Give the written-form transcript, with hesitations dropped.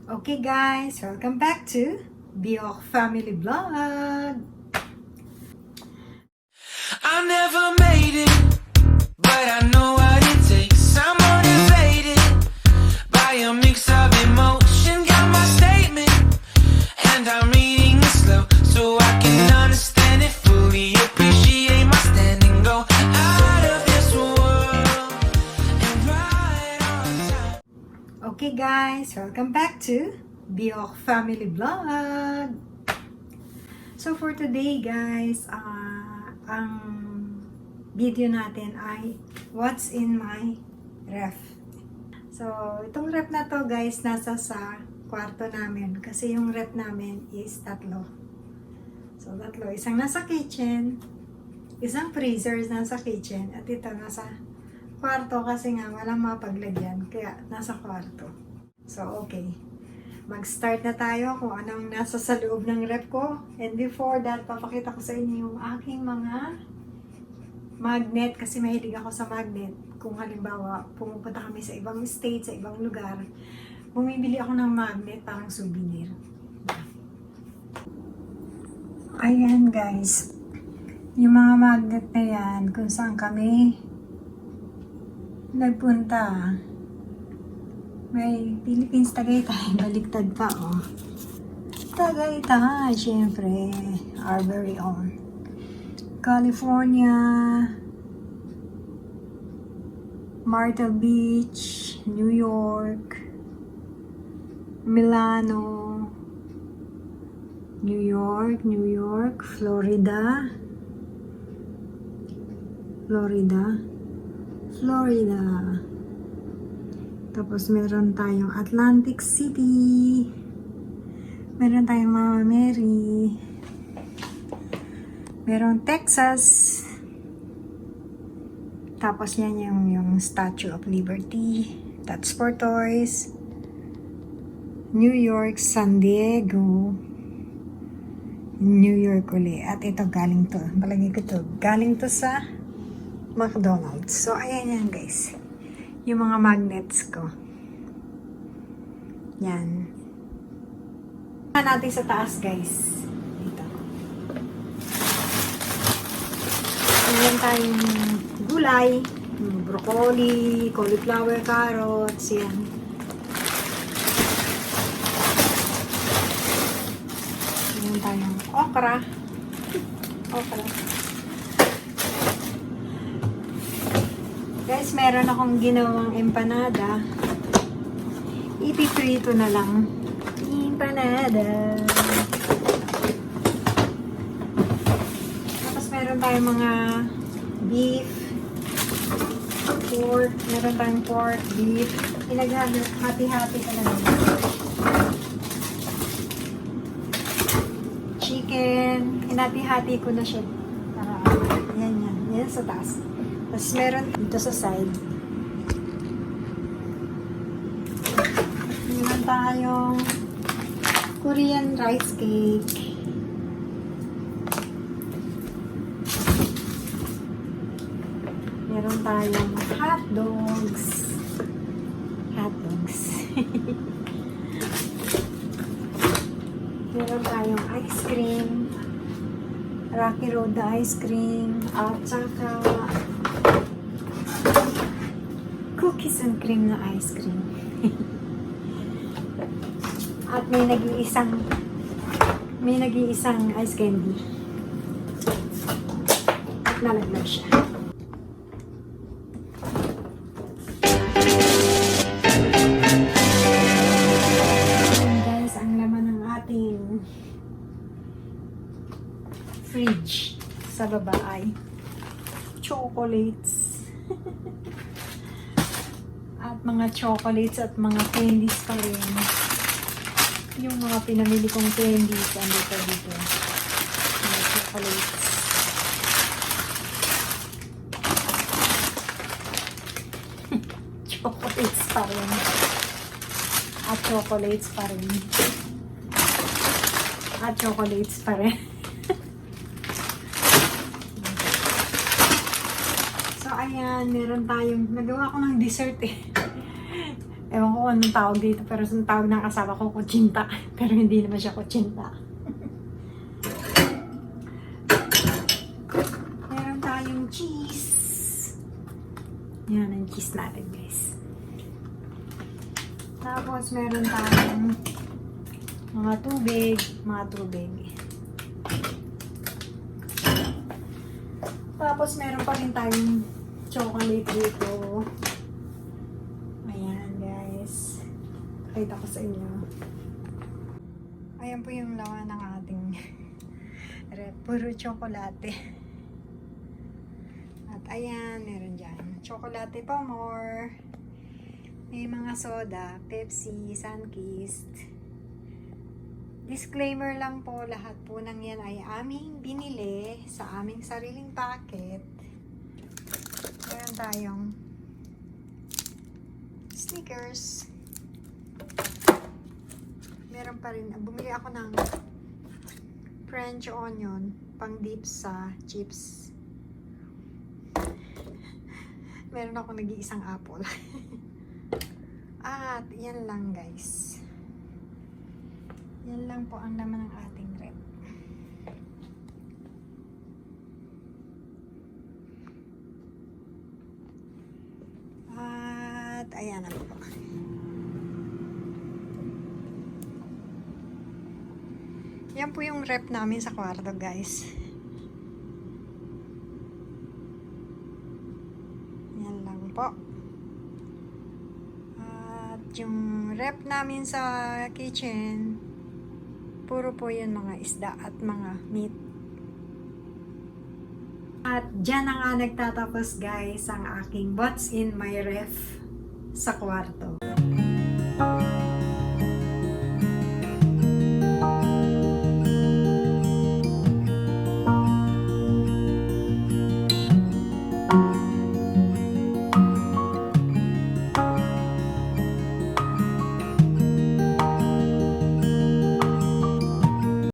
Okay guys, welcome back to Biok Family Vlog. I never made it, but I know what it takes. I'm motivated by a mix of emotion. Got my statement, and I'm reading it slow so I can understand it fully. Appreciate my standing, go out of this world and ride on time. Okay guys, welcome back to Biok Family Vlog. So for today guys, ang video natin ay what's in my ref. So itong ref na to guys, nasa sa kwarto namin kasi yung ref namin is tatlo. So tatlo, isang nasa kitchen, isang freezer nasa kitchen, at ito nasa kwarto kasi nga walang mapaglagyan kaya nasa kwarto. So okay, mag-start na tayo kung anong nasa sa loob ng ref ko. And before that, papakita ko sa inyo yung aking mga magnet kasi mahilig ako sa magnet. Kung halimbawa pumupunta kami sa ibang state, sa ibang lugar, bumibili ako ng magnet parang souvenir. Ayan guys, yung mga magnet na yan kung saan kami nagpunta. May Philippines Tagaytay, baliktad pa oh. Tagaytay, syempre, our very own. California, Myrtle Beach, New York, Milano, New York, Florida, Tapos meron tayong Atlantic City. Meron tayong Mama Mary. Meron Texas. Tapos yan yung Statue of Liberty. That's for toys. New York, San Diego. New York uli. At ito galing to. Palagi ko to. Galing to sa McDonald's. So ayan yan guys. Yung mga magnets ko. Yan. Natin sa taas guys. Dito. Ayan tayong gulay. Broccoli, cauliflower, carrots. Yan. Ayan tayong okra. Guys, meron akong ginawang empanada. Ipiprito na lang. Empanada. Tapos meron tayong mga beef, pork. Meron tayong pork, beef. Hati-hati talaga. Chicken. Hinati-hati ko na siya. Yan. Yan sa taas. Tapos meron dito sa side. Meron tayong Korean rice cake. Meron tayong hot dogs. Meron tayong ice cream. Rocky Road na ice cream. At saka cookies and cream na ice cream. At may nag-iisang ice candy. At nalaglag siya. Ayan guys, ang laman ng ating fridge sa baba ay chocolates. At mga chocolates at mga candies pa rin. Yung mga pinamili kong candies andito dito. Mga chocolates. Chocolates pa rin. At chocolates pa rin. At chocolates pa rin. So ayan, meron tayong nagawa ko ng dessert eh. Ewan ko kung anong tawag dito, pero ang tawag ng asawa ko, kutsinta. Pero hindi naman siya kutsinta. Meron tayong cheese. Yan ang cheese natin, guys. Tapos, meron tayong mga tubig. Tapos, meron pa rin tayong chocolate dito. Ayan, guys. Pakita ko sa inyo. Ayan po yung laman ng ating rep. Puro tsokolate. At ayan, meron dyan. Tsokolate pa more. May mga soda, Pepsi, Sunkist. Disclaimer lang po, lahat po ng yan ay aming binili sa aming sariling packet. Meron tayong Snickers. Meron pa rin, bumili ako ng French onion pang dip sa chips. Meron ako nag-iisang apple. At yan lang, guys. Yan lang po ang laman ng ating rep. At ayan na po. Yan po yung rep namin sa kwarto, guys. Yan lang po. At yung rep namin sa kitchen, puro po yun mga isda at mga meat. At dyan na nga nagtatapos, guys, ang aking what's in my ref sa kwarto.